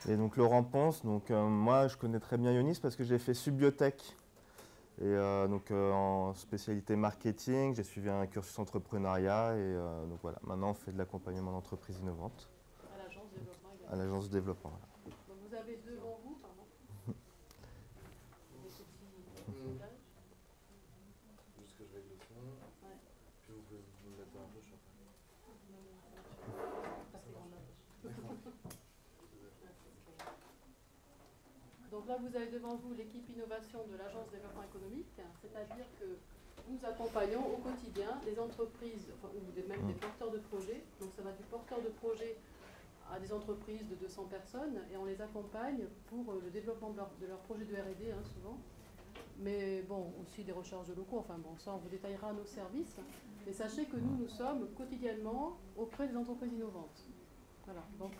Et donc Laurent Ponce, donc moi je connais très bien Ionis parce que j'ai fait Subbiotech et donc en spécialité marketing, j'ai suivi un cursus entrepreneuriat et donc voilà, maintenant on fait de l'accompagnement d'entreprises innovantes. À l'agence de développement également. À l'agence de développement. Voilà. Donc vous avez devant vous, pardon. Juste que je règle le son, ouais. Puis vous pouvez me mettre un peu, je suis Donc là, vous avez devant vous l'équipe innovation de l'Agence de développement économique, c'est-à-dire que nous accompagnons au quotidien les entreprises, enfin, ou même des porteurs de projets. Donc ça va du porteur de projet à des entreprises de 200 personnes et on les accompagne pour le développement de leur projet de R&D, hein, souvent. Mais bon, aussi des recherches de locaux, enfin bon, ça on vous détaillera nos services. Mais sachez que nous sommes quotidiennement auprès des entreprises innovantes. Voilà, donc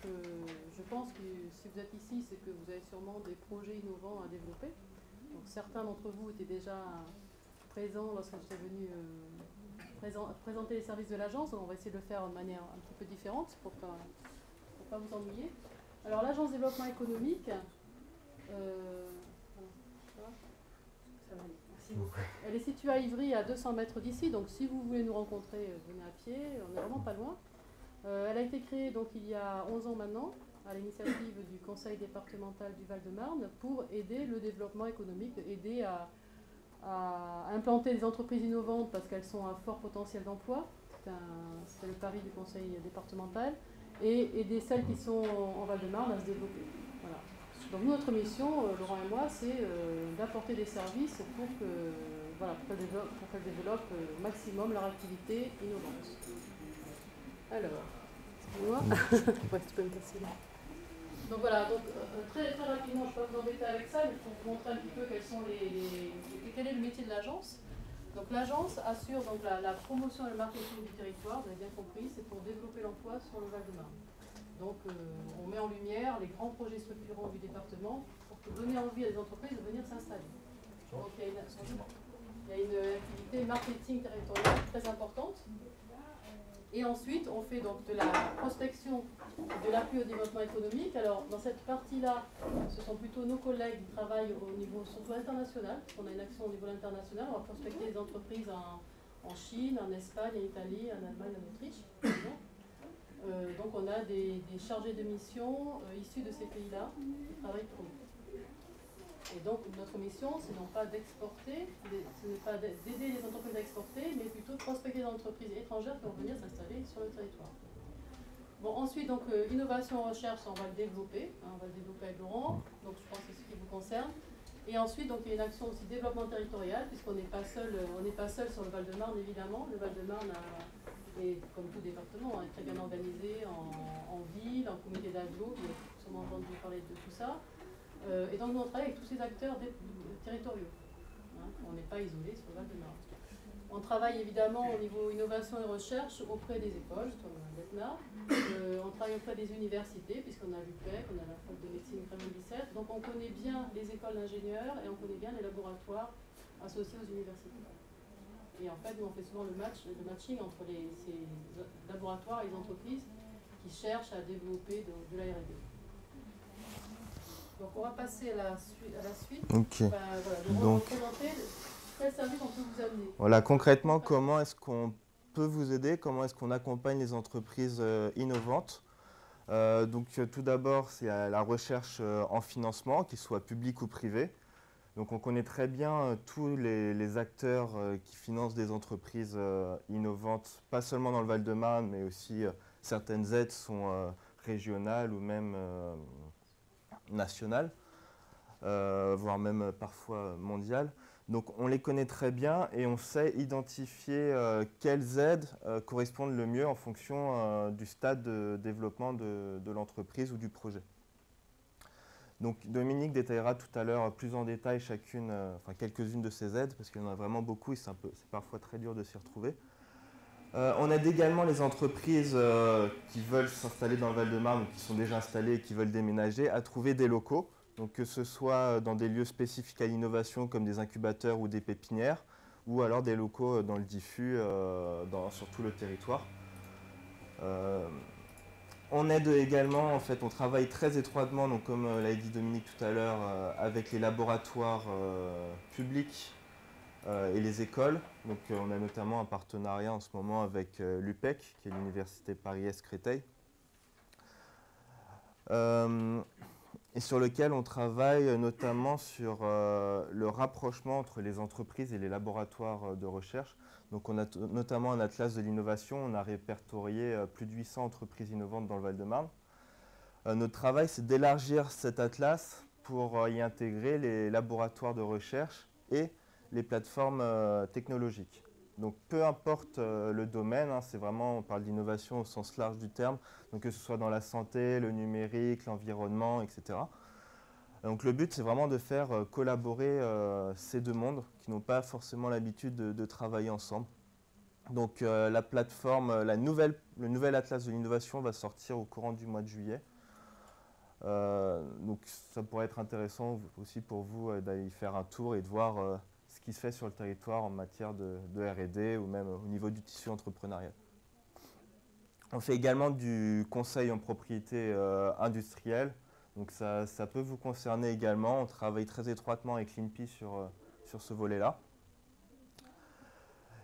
je pense que si vous êtes ici, c'est que vous avez sûrement des projets innovants à développer. Donc certains d'entre vous étaient déjà présents lorsque j'étais venu présenter les services de l'agence. On va essayer de le faire de manière un petit peu différente pour ne pas vous ennuyer. Alors l'agence développement économique, elle est située à Ivry, à 200 mètres d'ici. Donc si vous voulez nous rencontrer, venez à pied, on n'est vraiment pas loin. Elle a été créée donc il y a 11 ans maintenant, à l'initiative du Conseil départemental du Val-de-Marne, pour aider le développement économique, aider à implanter des entreprises innovantes parce qu'elles sont à fort potentiel d'emploi. C'est le pari du Conseil départemental. Et aider celles qui sont en Val-de-Marne à se développer. Voilà. Donc notre mission, Laurent et moi, c'est d'apporter des services pour qu'elles développent au maximum leur activité innovante. Alors, excusez-moi. Ouais, tu peux me passer là. Donc voilà, donc, très rapidement, je ne vais pas vous embêter avec ça, mais pour vous montrer un petit peu quel est le métier de l'agence. Donc l'agence assure donc, la promotion et le marketing du territoire, vous avez bien compris, c'est pour développer l'emploi sur le Val-de-Marne. Donc on met en lumière les grands projets structurants du département pour donner envie à des entreprises de venir s'installer. Donc il y a une activité marketing territoriale très importante. Et ensuite, on fait donc de la prospection, de l'appui au développement économique. Alors, dans cette partie-là, ce sont plutôt nos collègues qui travaillent au niveau surtout international, parce qu'on a une action au niveau international. On va prospecter des entreprises en Chine, en Espagne, en Italie, en Allemagne, en Autriche. Donc, on a des chargés de mission issus de ces pays-là qui travaillent pour nous. Et donc, notre mission, c'est non pas d'exporter, ce n'est pas d'aider les entreprises à exporter, mais plutôt de prospecter des entreprises étrangères qui vont venir s'installer sur le territoire. Bon, ensuite, donc, innovation en recherche, on va le développer. On va le développer avec Laurent, donc je pense que c'est ce qui vous concerne. Et ensuite, donc, il y a une action aussi développement territorial, puisqu'on n'est pas seul sur le Val-de-Marne, évidemment. Le Val-de-Marne est, comme tout département, est très bien organisé en ville, en comité d'agglo. Vous avez sûrement entendu parler de tout ça. Et donc, nous, on travaille avec tous ces acteurs territoriaux. Hein, on n'est pas isolé sur le Val-de-Marne. On travaille évidemment au niveau innovation et recherche auprès des écoles, comme l'ETNA. On travaille auprès des universités, puisqu'on a l'UPEC, on a la fac de médecine Crémon-Bicêtre. Donc, on connaît bien les écoles d'ingénieurs et on connaît bien les laboratoires associés aux universités. Et en fait, nous, on fait souvent le matching entre ces laboratoires et les entreprises qui cherchent à développer de la R&D. Donc on va passer à la suite. Ok. Voilà, donc, présenter quel service on peut vous amener. Voilà, concrètement, comment est-ce qu'on peut vous aider? Comment est-ce qu'on accompagne les entreprises innovantes? Tout d'abord, c'est la recherche en financement, qu'il soit public ou privé. Donc on connaît très bien tous les acteurs qui financent des entreprises innovantes, pas seulement dans le Val-de-Marne, mais aussi certaines aides sont régionales ou même nationales, voire même parfois mondiales. Donc on les connaît très bien et on sait identifier quelles aides correspondent le mieux en fonction du stade de développement de l'entreprise ou du projet. Donc Dominique détaillera tout à l'heure plus en détail quelques-unes de ces aides, parce qu'il y en a vraiment beaucoup et c'est parfois très dur de s'y retrouver. On aide également les entreprises qui veulent s'installer dans le Val-de-Marne ou qui sont déjà installées et qui veulent déménager à trouver des locaux. Donc que ce soit dans des lieux spécifiques à l'innovation comme des incubateurs ou des pépinières, ou alors des locaux dans le diffus sur tout le territoire. On aide également, en fait, on travaille très étroitement, donc comme l'a dit Dominique tout à l'heure, avec les laboratoires publics et les écoles. Donc on a notamment un partenariat en ce moment avec l'UPEC, qui est l'Université Paris-Est Créteil. Et sur lequel on travaille notamment sur le rapprochement entre les entreprises et les laboratoires de recherche. Donc on a notamment un atlas de l'innovation, on a répertorié plus de 800 entreprises innovantes dans le Val-de-Marne. Notre travail, c'est d'élargir cet atlas pour y intégrer les laboratoires de recherche et les plateformes technologiques. Donc peu importe le domaine, c'est vraiment, on parle d'innovation au sens large du terme, donc que ce soit dans la santé, le numérique, l'environnement, etc. Donc le but, c'est vraiment de faire collaborer ces deux mondes qui n'ont pas forcément l'habitude de travailler ensemble. Donc la plateforme, le nouvel atlas de l'innovation va sortir au courant du mois de juillet. Donc ça pourrait être intéressant aussi pour vous d'aller y faire un tour et de voir ce qui se fait sur le territoire en matière de R&D ou même au niveau du tissu entrepreneurial. On fait également du conseil en propriété industrielle. Donc ça peut vous concerner également. On travaille très étroitement avec l'INPI sur ce volet-là.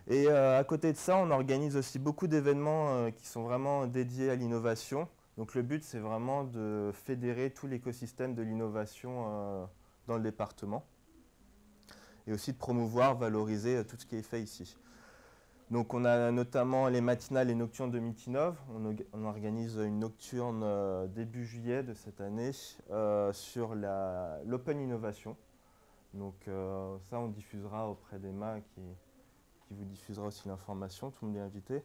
Et à côté de ça, on organise aussi beaucoup d'événements qui sont vraiment dédiés à l'innovation. Donc le but, c'est vraiment de fédérer tout l'écosystème de l'innovation dans le département. Et aussi de promouvoir, valoriser tout ce qui est fait ici. Donc on a notamment les matinales et nocturnes de Mitinov. On organise une nocturne début juillet de cette année sur l'open innovation. Donc ça, on diffusera auprès d'Emma qui vous diffusera aussi l'information, tout le monde est invité.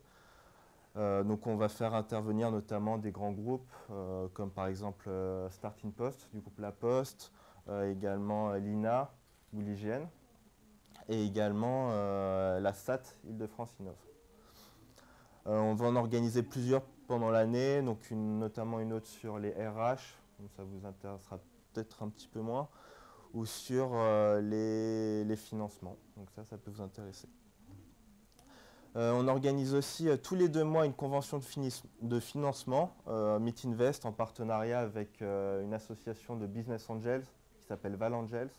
Donc on va faire intervenir notamment des grands groupes comme par exemple Starting Post du groupe La Poste, également l'INA ou l'IGN et également la SAT Île-de-France Innov. On va en organiser plusieurs pendant l'année, donc notamment une autre sur les RH, donc ça vous intéressera peut-être un petit peu moins, ou sur les financements, donc ça peut vous intéresser. On organise aussi tous les 2 mois une convention de financement, Meetinvest, en partenariat avec une association de business angels qui s'appelle Val Angels.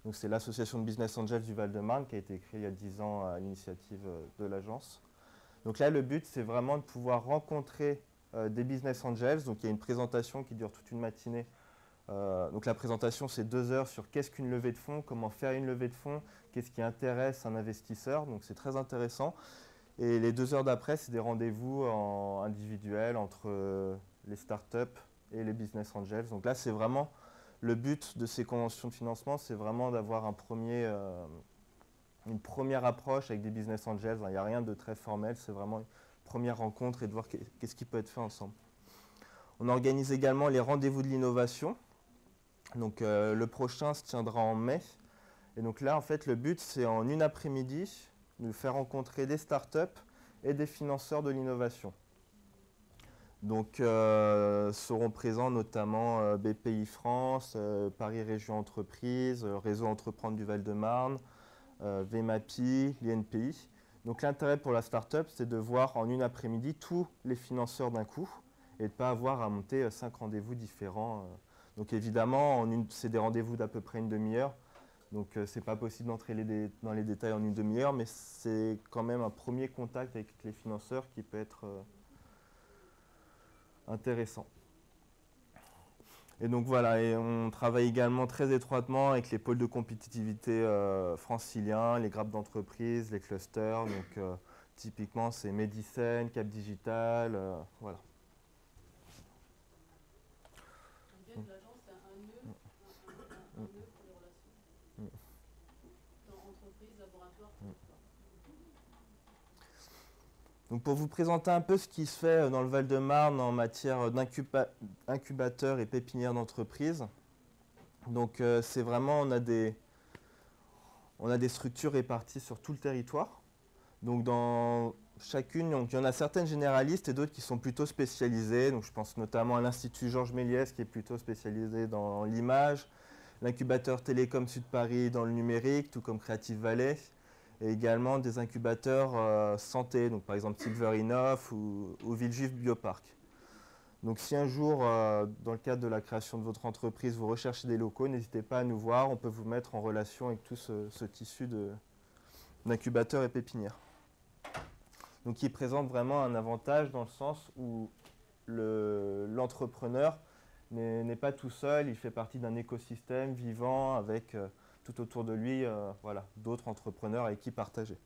Donc c'est l'association de business angels du Val-de-Marne qui a été créée il y a 10 ans à l'initiative de l'agence. Donc là, le but, c'est vraiment de pouvoir rencontrer des business angels. Donc il y a une présentation qui dure toute une matinée. Donc la présentation, c'est 2 heures sur qu'est-ce qu'une levée de fonds, comment faire une levée de fonds, qu'est-ce qui intéresse un investisseur. Donc c'est très intéressant. Et les 2 heures d'après, c'est des rendez-vous individuels entre les startups et les business angels. Donc là, c'est vraiment le but de ces conventions de financement, c'est vraiment d'avoir une première approche avec des business angels. Il n'y a rien de très formel, c'est vraiment une première rencontre et de voir qu'est-ce qui peut être fait ensemble. On organise également les rendez-vous de l'innovation. Donc le prochain se tiendra en mai. Et donc là, en fait, le but, c'est en une après-midi de faire rencontrer des startups et des financeurs de l'innovation. Donc seront présents notamment BPI France, Paris Région Entreprise, Réseau Entreprendre du Val-de-Marne, VMAPI, l'INPI. Donc l'intérêt pour la start-up, c'est de voir en une après-midi tous les financeurs d'un coup et de ne pas avoir à monter 5 rendez-vous différents. Donc évidemment, c'est des rendez-vous d'à peu près une demi-heure. Donc ce n'est pas possible d'entrer dans les détails en une demi-heure, mais c'est quand même un premier contact avec les financeurs qui peut être intéressant. Et donc voilà, et on travaille également très étroitement avec les pôles de compétitivité franciliens, les grappes d'entreprise, les clusters. Donc typiquement, c'est Medicine, Cap Digital, voilà. L'idée de l'agence, c'est un nœud pour les relations. Dans entreprise, laboratoire, territoire. Donc pour vous présenter un peu ce qui se fait dans le Val-de-Marne en matière d'incubateur et pépinière d'entreprise. Donc c'est vraiment, on a des structures réparties sur tout le territoire. Donc dans chacune, donc il y en a certaines généralistes et d'autres qui sont plutôt spécialisées. Donc je pense notamment à l'Institut Georges Méliès qui est plutôt spécialisé dans l'image, l'incubateur Télécom Sud Paris dans le numérique, tout comme Creative Valley, et également des incubateurs santé, donc par exemple Silver Innov ou Villejuif Biopark. Donc si un jour, dans le cadre de la création de votre entreprise, vous recherchez des locaux, n'hésitez pas à nous voir, on peut vous mettre en relation avec tout ce tissu d'incubateurs et pépinières. Donc qui présente vraiment un avantage dans le sens où l'entrepreneur n'est pas tout seul, il fait partie d'un écosystème vivant avec tout autour de lui voilà, d'autres entrepreneurs avec qui partager.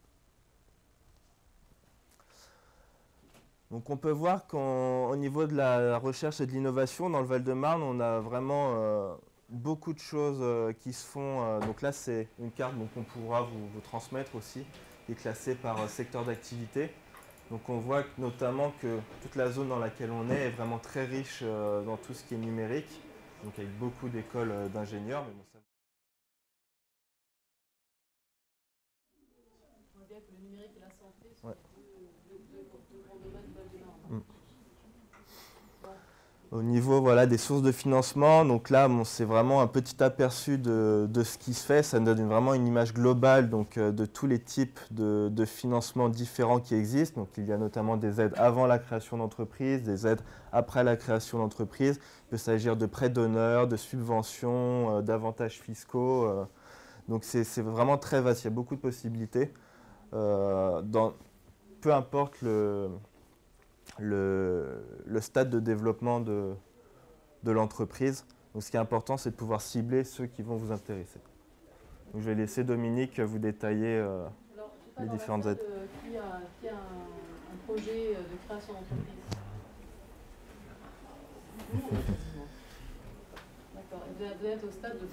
Donc on peut voir qu'au niveau de la recherche et de l'innovation, dans le Val-de-Marne, on a vraiment beaucoup de choses qui se font. Donc là, c'est une carte qu'on pourra vous transmettre aussi, qui est classée par secteur d'activité. Donc on voit notamment que toute la zone dans laquelle on est vraiment très riche dans tout ce qui est numérique, donc avec beaucoup d'écoles d'ingénieurs. On voit bien que le numérique et la santé sont Ouais. deux grands domaines de Val-de-Marne. Au niveau voilà, des sources de financement, donc là c'est vraiment un petit aperçu de ce qui se fait, ça nous donne vraiment une image globale donc, de tous les types de financements différents qui existent. Donc il y a notamment des aides avant la création d'entreprise, des aides après la création d'entreprise. Il peut s'agir de prêts d'honneur, de subventions, d'avantages fiscaux. Donc c'est vraiment très vaste, il y a beaucoup de possibilités. Peu importe le stade de développement de l'entreprise. Donc ce qui est important, c'est de pouvoir cibler ceux qui vont vous intéresser. Donc, je vais laisser Dominique vous détailler les différentes aides. Qui a un projet de création d'entreprise? D'accord. Vous êtes au stade de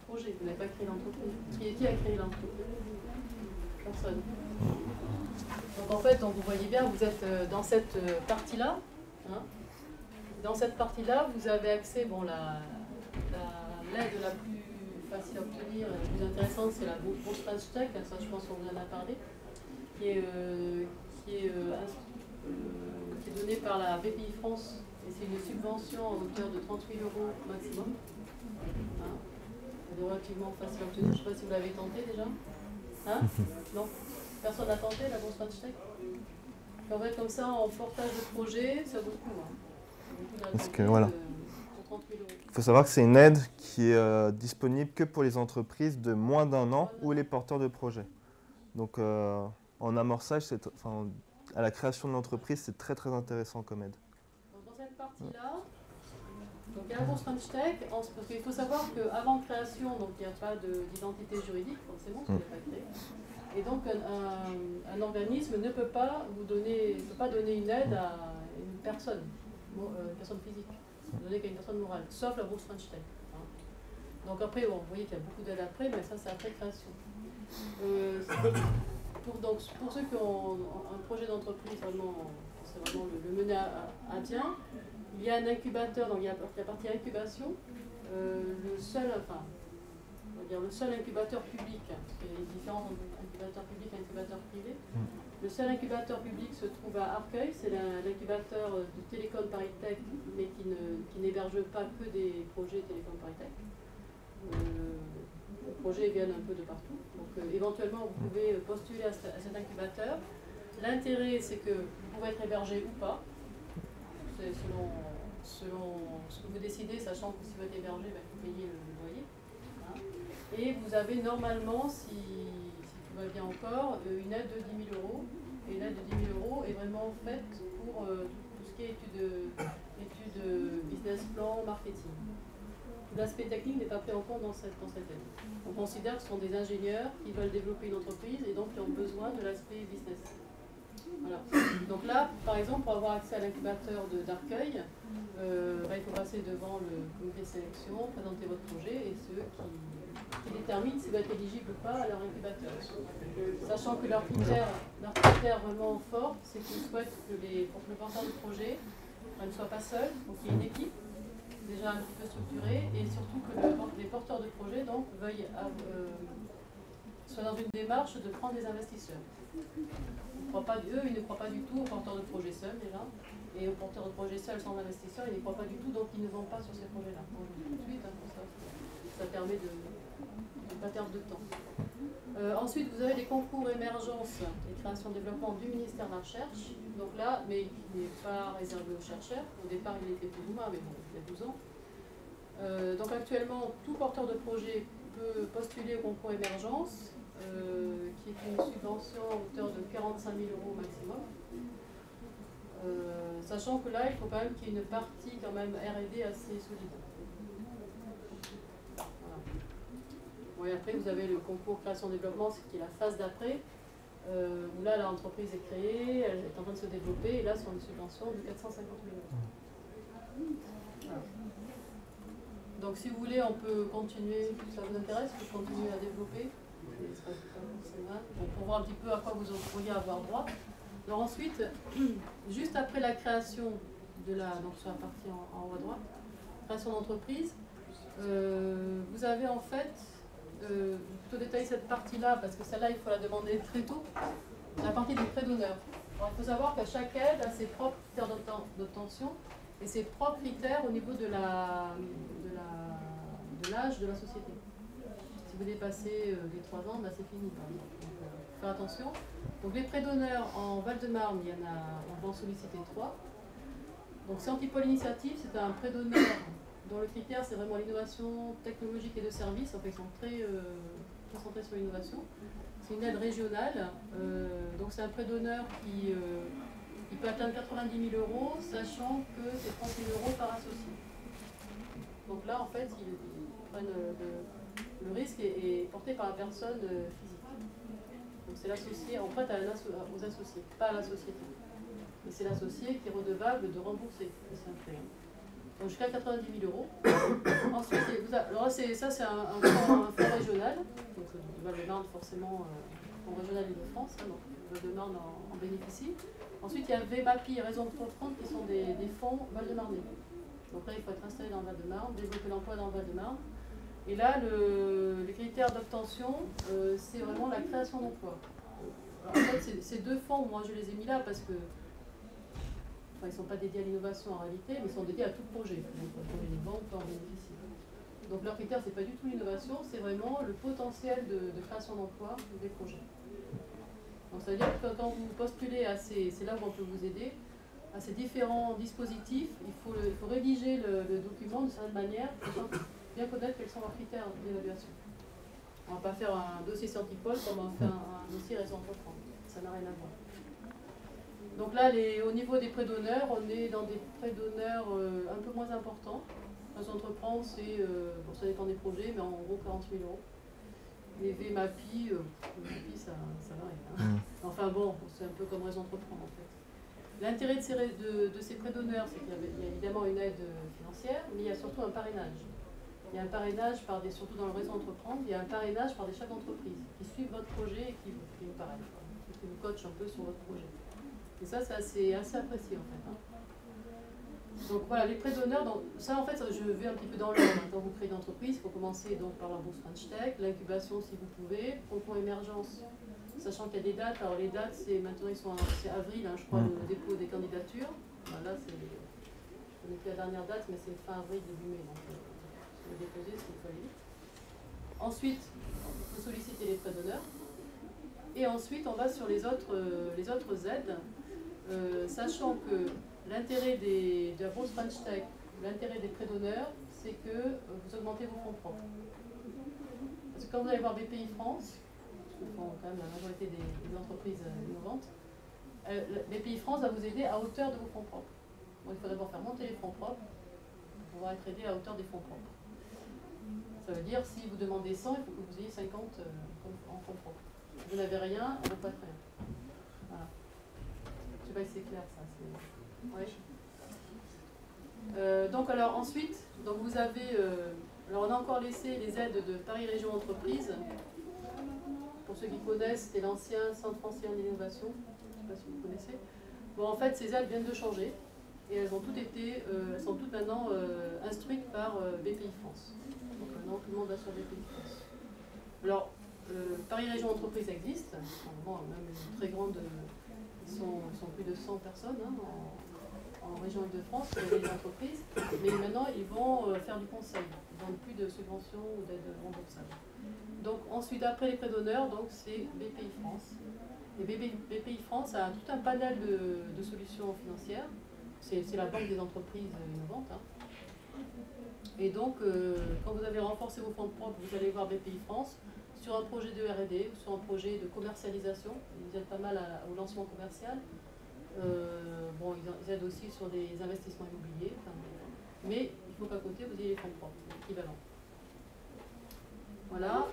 projet, vous n'avez pas créé l'entreprise. Qui a créé l'entreprise? Personne. Donc en fait, vous voyez bien, vous êtes dans cette partie-là. Hein. Dans cette partie-là, vous avez accès, l'aide la plus facile à obtenir, la plus intéressante, c'est la bourse French Tech, ça je pense qu'on vous en a parlé, qui est donnée par la BPI France, et c'est une subvention à hauteur de 38 € maximum. Hein. C'est relativement facile à obtenir, je ne sais pas si vous l'avez tenté déjà. Hein? Non? Personne n'a tenté la bourse French Tech? En fait, comme ça, en portage de projet, ça vaut le coup. Hein. Parce que voilà. Il faut savoir que c'est une aide qui est disponible que pour les entreprises de moins d'1 an ou les porteurs de projets. Donc en amorçage, à la création de l'entreprise, c'est très très intéressant comme aide. Donc, dans cette partie-là, il y a la bourse French Tech, parce qu'il faut savoir qu'avant création, il n'y a pas d'identité juridique, forcément, parce qu'il n'est pas créé. Et donc un organisme ne peut pas donner une aide à une personne physique, donner qu'à une personne morale, sauf la bourse French Tech. Hein. Donc après, vous voyez qu'il y a beaucoup d'aides après, mais ça c'est après création. Pour ceux qui ont un projet d'entreprise, c'est vraiment le mener à bien, il y a un incubateur, donc il y a la partie incubation, le seul incubateur public, parce qu'il y a une différence entre incubateur public et incubateur privé. Le seul incubateur public se trouve à Arcueil, c'est l'incubateur de Télécom Paris Tech, mais qui n'héberge pas que des projets Télécom Paris Tech. Les projets viennent un peu de partout. Donc éventuellement, vous pouvez postuler à cet incubateur. L'intérêt, c'est que vous pouvez être hébergé ou pas. C'est selon ce que vous décidez, sachant que si vous êtes hébergé, vous payez le loyer. Hein. Et vous avez normalement, si tout va bien encore, une aide de 10 000 €. Et l'aide de 10 000 € est vraiment faite pour tout ce qui est études business plan, marketing. l'aspect technique n'est pas pris en compte dans cette aide. On considère que ce sont des ingénieurs qui veulent développer une entreprise et donc qui ont besoin de l'aspect business. Voilà. Donc là, par exemple, pour avoir accès à l'incubateur d'Arcueil, il faut passer devant le comité de sélection, présenter votre projet et ceux qui déterminent si vous êtes éligible ou pas à leur incubateur. Sachant que leur critère vraiment fort, c'est qu'ils souhaitent que pour que le porteur de projet ne soit pas seul, donc qu'il y ait une équipe déjà un petit peu structurée et surtout que les porteurs de projet donc, veuillent soient dans une démarche de prendre des investisseurs. Ils ne croient pas du tout aux porteurs de projet seuls déjà, et aux porteurs de projet seuls sans investisseurs, ils n'y croient pas du tout, donc ils ne vont pas sur ces projets-là. Bon, je vous dis tout de suite, pour ça permet de ne pas perdre de temps. Ensuite, vous avez les concours émergence et création-développement du ministère de la Recherche, donc là, mais qui n'est pas réservé aux chercheurs. Au départ, il était plus ou moins, mais bon, il y a 12 ans. Donc actuellement, tout porteur de projet peut postuler au concours émergence, qui est une subvention à hauteur de 45 000 € maximum. Sachant que là, il faut quand même qu'il y ait une partie quand même R&D assez solide. Voilà. Bon, et après, vous avez le concours création-développement, ce qui est la phase d'après, où là, l'entreprise est créée, elle est en train de se développer, et là, sur une subvention de 450 000 €. Voilà. Donc, si vous voulez, on peut continuer, ça vous intéresse, on peut continuer à développer. Donc, pour voir un petit peu à quoi vous pourriez avoir droit. Alors ensuite, juste après la création de donc sur la partie en haut à droite, création d'entreprise, vous avez en fait, plutôt détailler cette partie-là, parce que celle-là, il faut la demander très tôt, la partie des prêts d'honneur. Alors il faut savoir que chaque aide a ses propres critères d'obtention et ses propres critères au niveau de l'âge de la société. Si vous dépassez les 3 ans, ben c'est fini. Donc, faire attention. Donc les prêts d'honneur en Val-de-Marne, on va en solliciter 3. Donc c'est Antipole Initiative, c'est un prêt d'honneur dont le critère c'est vraiment l'innovation technologique et de service. En fait, ils sont très concentrés sur l'innovation. C'est une aide régionale. Donc c'est un prêt d'honneur qui peut atteindre 90 000 €, sachant que c'est 30 000 € par associé. Donc là, en fait, ils prennent le risque est porté par la personne physique. Donc c'est l'associé, on prête aux associés, pas à la société. Et c'est l'associé qui est redevable de rembourser. C'est un prêt. Donc jusqu'à 90 000 €. Ensuite, ça c'est un fonds régional. Donc le Val-de-Marne forcément, fonds régional Île-de-France, donc le Val-de-Marne en bénéficie. Ensuite, il y a VMAPI et Raison de Comprendre qui sont des fonds Val-de-Marnais. Donc là, il faut être installé dans le Val-de-Marne, développer l'emploi dans le Val-de-Marne. Et là, les critères d'obtention, c'est vraiment la création d'emplois. En fait, ces 2 fonds, moi je les ai mis là parce que ils ne sont pas dédiés à l'innovation en réalité, mais ils sont dédiés à tout projet. Donc, le projet innovant, on peut en bénéficier. Donc, leur critère, ce n'est pas du tout l'innovation, c'est vraiment le potentiel de création d'emplois des projets. Donc, ça veut dire que quand vous postulez c'est là où on peut vous aider, à ces différents dispositifs, il faut rédiger le document de certaine manière pour bien connaître quels sont leurs critères d'évaluation. On ne va pas faire un dossier Antipole comme on fait un dossier Raison d'Entreprendre. Ça n'a rien à voir. Donc là, au niveau des prêts d'honneur, on est dans des prêts d'honneur un peu moins importants. Raison d'Entreprendre, ça dépend des projets, mais en gros 40 000 €. Les VMAPI, ça varie. Hein. Enfin bon, c'est un peu comme Raison d'Entreprendre en fait. L'intérêt de ces prêts d'honneur, c'est qu'il y a évidemment une aide financière, mais il y a surtout un parrainage. Il y a un parrainage, surtout dans le Réseau Entreprendre, il y a un parrainage par des chefs d'entreprise qui suivent votre projet et qui vous parrainent, qui vous coachent un peu sur votre projet. Et ça, c'est assez apprécié en fait. Hein. Donc voilà, les prêts d'honneur, ça en fait, je vais un petit peu dans l'ordre. Quand vous créez une entreprise, il faut commencer donc par la bourse French Tech, l'incubation si vous pouvez, concours émergence, sachant qu'il y a des dates. Alors les dates, maintenant c'est avril, hein, je crois, le dépôt des candidatures. Voilà, je connais plus la dernière date, mais c'est fin avril, début mai. Donc, le déposer s'il faut aller. Ensuite, vous sollicitez les prêts d'honneur. Et ensuite, on va sur les autres aides, sachant que l'intérêt de la bourse French Tech, l'intérêt des prêts d'honneur, c'est que vous augmentez vos fonds propres. Parce que quand vous allez voir BPI France, qui font quand même la majorité des entreprises innovantes, BPI France va vous aider à hauteur de vos fonds propres. Bon, il faut d'abord faire monter les fonds propres pour pouvoir être aidé à hauteur des fonds propres. Ça veut dire, si vous demandez 100, il faut que vous ayez 50 en fonds propres. Si vous n'avez rien, on ne peut pas rien. Voilà. Je ne sais pas si c'est clair ça. Ouais. Donc alors ensuite, donc vous avez, alors on a encore laissé les aides de Paris Région Entreprise. Pour ceux qui connaissent, c'était l'ancien Centre français d'innovation. Je ne sais pas si vous connaissez. Bon, en fait, ces aides viennent de changer et elles ont toutes été, elles sont toutes maintenant instruites par BPI France. Donc maintenant, tout le monde va sur BPI France. Alors, Paris Région Entreprise existe, bon, même une très grande, ils sont plus de 100 personnes hein, en région Île-de-France, les entreprises, mais maintenant ils vont faire du conseil, ils n'ont plus de subventions ou d'aide remboursables. Donc ensuite, après les prêts d'honneur, donc c'est BPI France. Et BPI France a tout un panel de solutions financières. C'est la banque des entreprises innovantes. Hein. Et donc, quand vous avez renforcé vos fonds propres, vous allez voir BPI France sur un projet de R&D ou sur un projet de commercialisation. Ils aident pas mal au lancement commercial. Bon, ils aident aussi sur des investissements immobiliers. Enfin, mais il faut qu'à côté, vous ayez les fonds propres, équivalents. Voilà.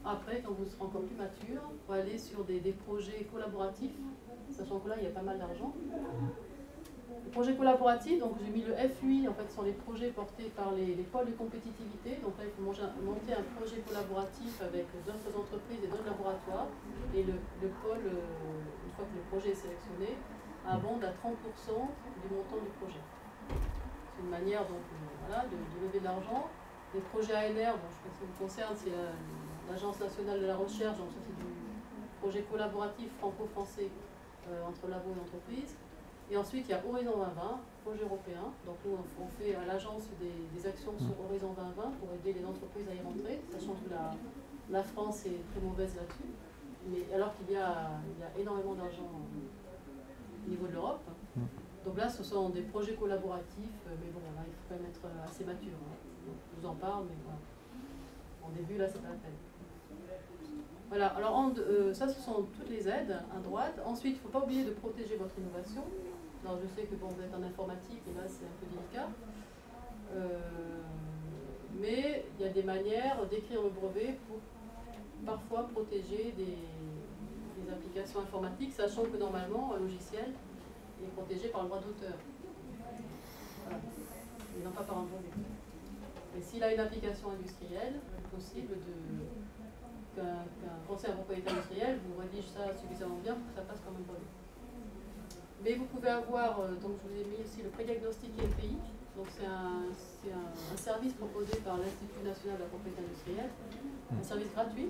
Après, quand vous serez encore plus mature, vous aller sur des projets collaboratifs, sachant que là, il y a pas mal d'argent. Les projets collaboratifs, donc j'ai mis le FUI, en fait, ce sont les projets portés par les pôles de compétitivité. Donc là, il faut monter un projet collaboratif avec d'autres entreprises et d'autres laboratoires. Et le pôle, une fois que le projet est sélectionné, abonde à 30% du montant du projet. C'est une manière donc, voilà, de lever de l'argent. Les projets ANR, bon, je pense que ça vous concerne, c'est l'Agence nationale de la recherche, donc ça c'est du projet collaboratif franco-français entre labo et entreprise. Et ensuite, il y a Horizon 2020, projet européen. Donc nous, on fait à l'agence des actions sur Horizon 2020 pour aider les entreprises à y rentrer, sachant que la France est très mauvaise là-dessus. Mais alors qu'il y a énormément d'argent au niveau de l'Europe. Donc là, ce sont des projets collaboratifs, mais bon, là, il faut quand même être assez mature. Hein. Donc, je vous en parle, mais voilà. En début, là, c'est pas la peine. Voilà, alors ça, ce sont toutes les aides à droite. Ensuite, il ne faut pas oublier de protéger votre innovation. Alors, je sais que bon, vous êtes en informatique, et là, c'est un peu délicat. Mais il y a des manières d'écrire le brevet pour parfois protéger des applications informatiques, sachant que normalement, un logiciel est protégé par le droit d'auteur. Voilà. Et non pas par un brevet. Et s'il a une application industrielle, il est possible qu'un conseil à propriété industrielle vous rédige ça suffisamment bien pour que ça passe comme un brevet. Mais vous pouvez avoir, donc je vous ai mis aussi le prédiagnostic INPI. Donc c'est un service proposé par l'Institut national de la propriété industrielle, un service gratuit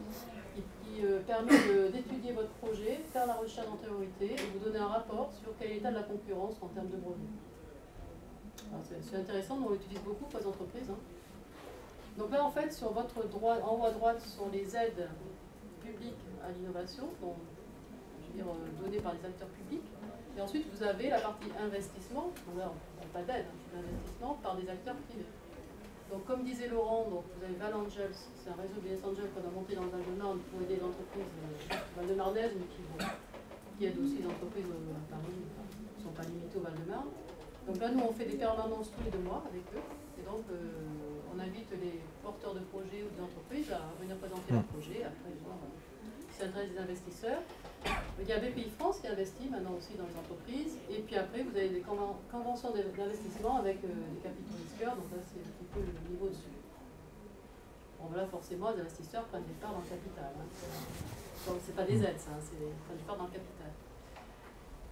qui permet d'étudier votre projet, faire la recherche en priorité et vous donner un rapport sur quel est l'état de la concurrence en termes de brevets. C'est intéressant, on l'utilise beaucoup pour les entreprises. Hein. Donc là, en fait, sur votre droit, en haut à droite, ce sont les aides publiques à l'innovation, données par les acteurs publics. Et ensuite, vous avez la partie investissement, donc là, on n'a pas d'aide, c'est l'investissement par des acteurs privés. Donc, comme disait Laurent, donc, vous avez Val Angels, c'est un réseau de business angels qu'on a monté dans le Val-de-Marne pour aider les entreprises val-de-marnaises, mais qui aident aussi les entreprises à Paris, qui ne sont pas limitées au Val-de-Marne. Donc là, nous, on fait des permanences tous les 2 mois avec eux. Et donc, on invite les porteurs de projets ou des entreprises à venir présenter leur projet, après voir si ça intéresse des investisseurs. Il y a BPI France qui investit maintenant aussi dans les entreprises. Et puis après, vous avez des conventions d'investissement avec des capitaux risqueurs. Donc là, c'est un petit peu le niveau dessus. Bon, là, forcément, les investisseurs prennent des parts dans le capital. Hein. Donc, c'est pas des aides, ça, c'est des parts dans le capital.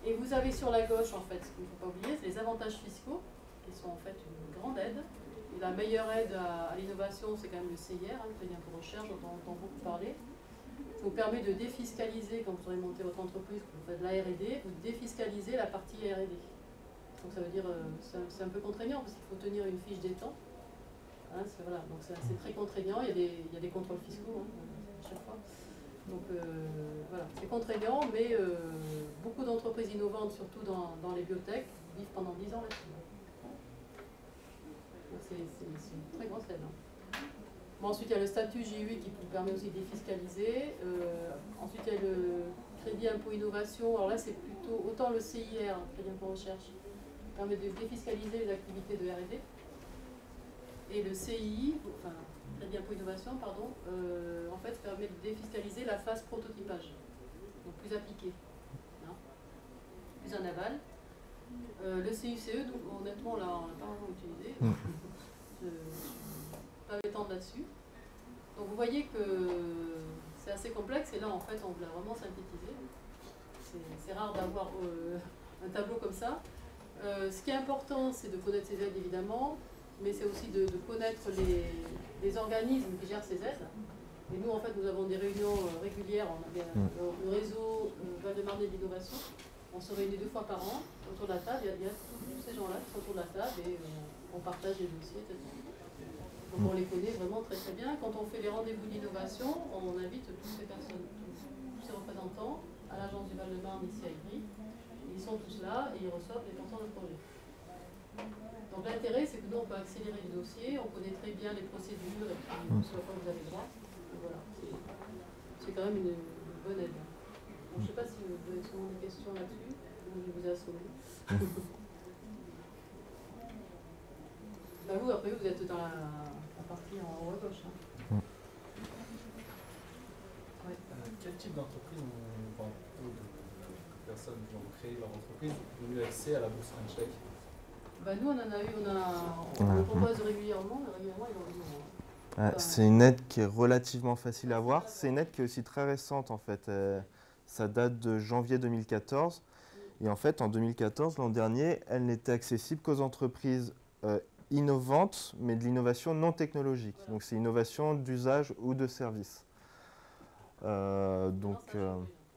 Et vous avez sur la gauche, en fait, ce qu'il ne faut pas oublier, c'est les avantages fiscaux, qui sont en fait une grande aide. Et la meilleure aide à l'innovation, c'est quand même le CIR, le crédit impôt recherche, dont on entend beaucoup parler. Ça vous permet de défiscaliser, quand vous aurez monté votre entreprise, que vous faites de la R&D, vous défiscalisez la partie R&D. Donc ça veut dire, c'est un peu contraignant, parce qu'il faut tenir une fiche des temps. Hein, voilà, donc c'est très contraignant, il y a des contrôles fiscaux à chaque fois. Donc voilà, c'est contraignant, mais beaucoup d'entreprises innovantes, surtout dans les biotech, vivent pendant 10 ans là-dessus. C'est une très grosse aide. Hein. Bon, ensuite, il y a le statut JUI qui vous permet aussi de défiscaliser. Ensuite, il y a le crédit impôt innovation. Alors là, c'est plutôt autant le CIR, crédit impôt recherche, permet de défiscaliser les activités de R&D. Et le CII, enfin, crédit impôt innovation, pardon, en fait, permet de défiscaliser la phase prototypage, donc plus appliquée, hein, plus en aval. Le CICE, donc, honnêtement, là, on n'a pas vraiment utilisé. Je ne vais pas m'étendre là-dessus. Donc vous voyez que c'est assez complexe et là, en fait, on l'a vraiment synthétisé. C'est rare d'avoir un tableau comme ça. Ce qui est important, c'est de connaître ces aides, évidemment, mais c'est aussi de connaître les organismes qui gèrent ces aides. Et nous, en fait, nous avons des réunions régulières. On a le réseau Val-de-Marne d'innovation. On se réunit 2 fois par an autour de la table. Il y a tous ces gens-là qui sont autour de la table et on partage les dossiers, etc. Donc on les connaît vraiment très très bien. Quand on fait les rendez-vous d'innovation, on invite toutes ces personnes, tous ces représentants à l'agence du Val-de-Marne ici à Ivry. Ils sont tous là et ils reçoivent les porteurs de projet. Donc l'intérêt, c'est que nous, on peut accélérer les dossiers, on connaît très bien les procédures et puis ce à quoi vous avez droit. Donc voilà, c'est quand même une bonne aide. Donc, je ne sais pas si vous avez sûrement des questions là-dessus, ou je vous ai assommé. Bah vous, après, vous êtes dans la partie en haut à gauche. Hein. Ouais. Quel type d'entreprise ou de personnes qui ont créé leur entreprise ont eu accès à la bourse French Tech? Bah nous, on en a eu, on le propose régulièrement, mais régulièrement, ils ont eu. C'est une aide qui est relativement facile à voir. C'est une aide qui est aussi très récente en fait. Ça date de janvier 2014. Et en fait, en 2014, l'an dernier, elle n'était accessible qu'aux entreprises innovantes, mais de l'innovation non technologique. Donc c'est innovation d'usage ou de service.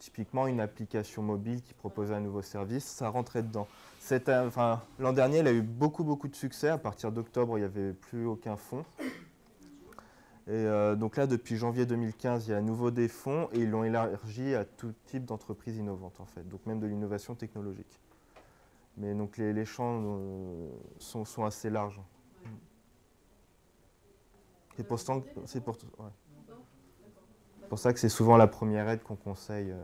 Typiquement, une application mobile qui proposait un nouveau service, ça rentrait dedans. L'an dernier, elle a eu beaucoup de succès. À partir d'octobre, il n'y avait plus aucun fonds. Et donc là, depuis janvier 2015, il y a à nouveau des fonds et ils l'ont élargi à tout type d'entreprises innovantes, en fait, donc même de l'innovation technologique. Mais donc les champs sont assez larges. C'est pour ça que c'est souvent la première aide qu'on conseille.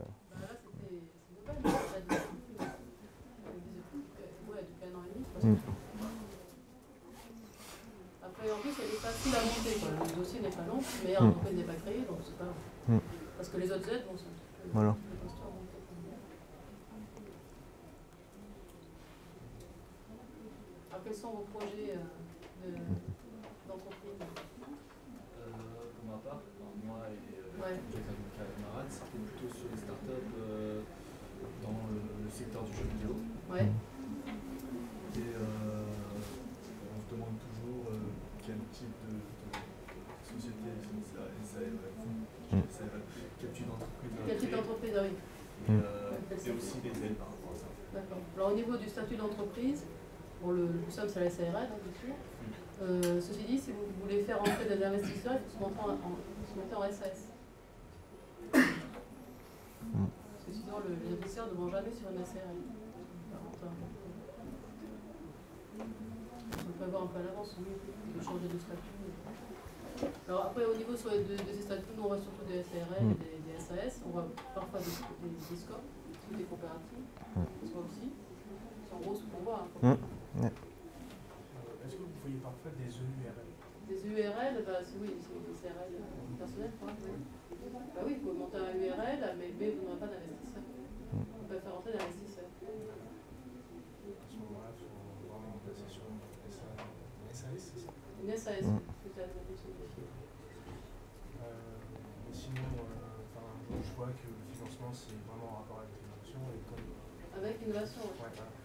Après, en plus, elle est facile à monter. Le dossier n'est pas long, mais l'entreprise n'est pas créée, donc c'est pas. Parce que les autres aides, bon, c'est un petit peu. Voilà. Alors, quels sont vos projets d'entreprise? Pour ma part, moi et mes camarades, c'était plutôt sur les startups dans le secteur du jeu vidéo. Ouais. Et on se demande toujours quel type de société quel type d'entreprise. Quel type d'entreprise, oui. Et aussi les aides par rapport à ça. D'accord. Alors au niveau du statut d'entreprise, bon, le plus simple c'est la SARL, hein, bien sûr. Ceci dit, si vous voulez faire entrer des investisseurs, il faut se monter en SAS. Parce que sinon, les investisseurs ne vont jamais sur une SARL. On peut avoir un peu à l'avance, oui, de changer de statut. Alors après, au niveau de ces statuts, nous on va surtout des SARL et des SAS. On va parfois des SCOP, des coopératives, soit aussi. C'est en gros ce qu'on voit. Hein, est-ce que vous voyez parfois des EURL? Des URL, bah, oui, c'est des CRL personnels, quoi. Oui. Bah oui, il faut monter un URL, mais vous n'aurez pas d'investisseur. On peut faire entrer d'investisseurs. À ce moment-là, il faut vraiment passer sur une SAS, c'est ça? Une SAS, peut-être. Mais sinon, je vois que le financement, c'est vraiment en rapport avec l'innovation. Avec l'innovation, oui.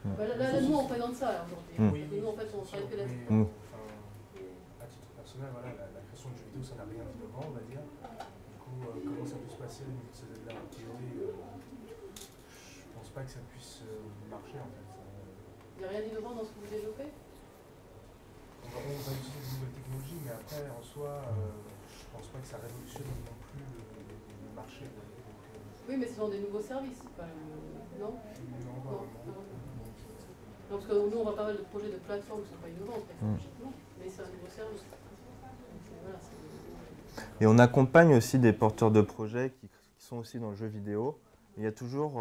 Ouais, voilà. Là, nous, on présente ça aujourd'hui. Oui, nous, en fait, on travaille que là-dessus. À titre personnel, voilà, la création de jeux vidéo, ça n'a rien d'innovant, on va dire. Du coup, comment ça peut se passer au niveau de ces aides-là? En théorie, je pense pas que ça puisse marcher, en fait. Il n'y a rien d'innovant dans ce que vous développez? On va utiliser de nouvelles technologies, mais après, en soi, je pense pas que ça révolutionne non plus le marché. Oui, mais ce sont des nouveaux services, non? Non. Parce que nous, on voit pas mal de projets de plateformes qui ne sont pas innovants, technologiquement, mais c'est un nouveau service. Voilà, et on accompagne aussi des porteurs de projets qui sont aussi dans le jeu vidéo. Il y a toujours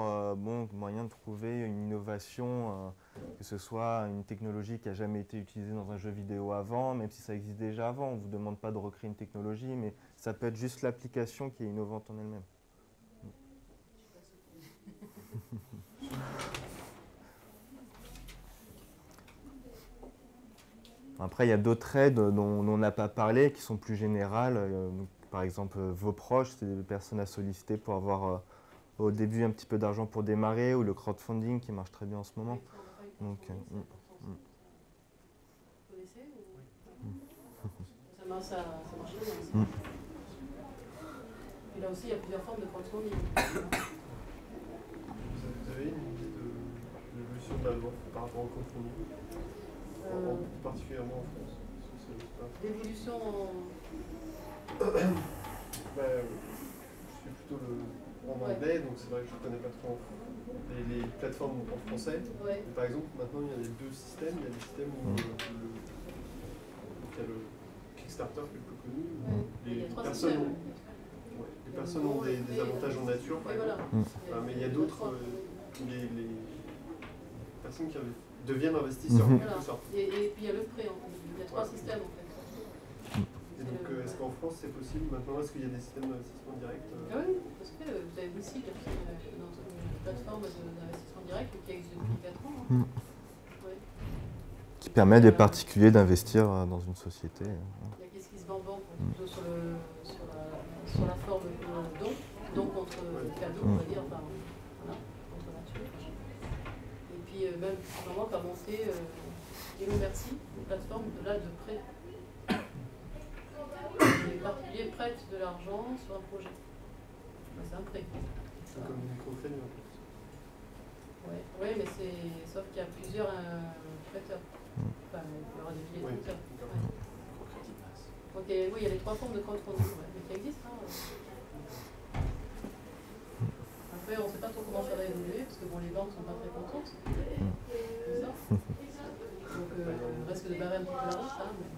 moyen de trouver une innovation que ce soit une technologie qui n'a jamais été utilisée dans un jeu vidéo avant, même si ça existe déjà avant. On ne vous demande pas de recréer une technologie, mais ça peut être juste l'application qui est innovante en elle-même. Après, il y a d'autres aides dont on n'a pas parlé, qui sont plus générales. Donc, par exemple, vos proches, c'est des personnes à solliciter pour avoir au début un petit peu d'argent pour démarrer, ou le crowdfunding qui marche très bien en ce moment. Donc, Vous connaissez ça marche bien aussi. Et là aussi, il y a plusieurs formes de crowdfunding. Vous avez une idée de l'évolution de la loi par rapport au crowdfunding, particulièrement en France? L'évolution Je suis plutôt en anglais, donc c'est vrai que je ne connais pas trop les plateformes en français. Ouais. Mais par exemple, maintenant, il y a les deux systèmes. Il y a des systèmes où il y a le Kickstarter qui est le plus connu. Les personnes ont des avantages en nature, par exemple. Voilà. Mais il y a d'autres, les personnes qui deviennent investisseurs. Voilà. Et puis il y a le prêt, en fait. Il y a trois systèmes en fait. Et donc est-ce qu'en France c'est possible maintenant? Est-ce qu'il y a des systèmes d'investissement direct? Oui, parce que vous avez aussi une plateforme d'investissement direct qui existe depuis 4 ans. Hein. Ouais. Qui permet des particuliers d'investir dans une société. Il y a Qu'est-ce qui se vend plutôt sur la forme don contre cadeau, on va dire, enfin, voilà, contre nature. Et puis même vraiment par monter Hello Merci, une plateforme de prêt. Les particuliers prêtent de l'argent sur un projet. C'est un prêt. C'est comme du microcrédit en fait. Oui, mais sauf qu'il y a plusieurs prêteurs. Enfin, il y aura des billets de prêteurs. Donc oui, il y a les trois formes de crowdfunding mais qui existent. Hein. Après, on ne sait pas trop comment ça va évoluer, parce que bon, les banques ne sont pas très contentes. C'est ça. Donc il risque de barrer un petit peu la route. Hein, mais...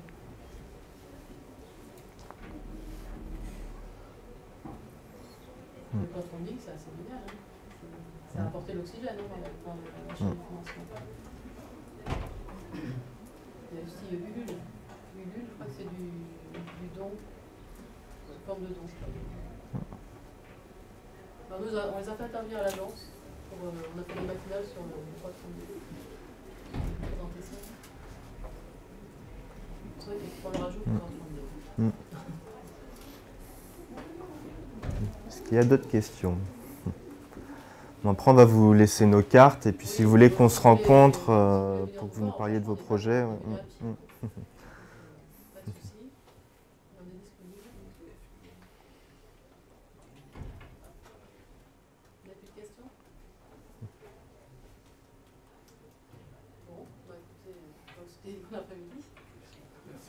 Le crowdfunding, c'est assez génial. Hein. Ça a apporté l'oxygène dans la chaîne de financement. Il y a aussi Ulule. Ulule, je crois que c'est du don, une forme de don, je crois. Alors nous, on les a fait intervenir à l'agence. On a fait des matinales sur le crowdfunding. On a présenté ça. C'est vrai qu'on leur ajoute le crowdfunding. Est-ce qu'il y a d'autres questions? Après, on va vous laisser nos cartes, et puis si vous voulez qu'on se rencontre pour que vous nous parliez de vos projets. Pas de soucis, on est disponible. Il n'y a plus de questions? Bon, écoutez, c'était bon après-midi.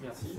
Merci.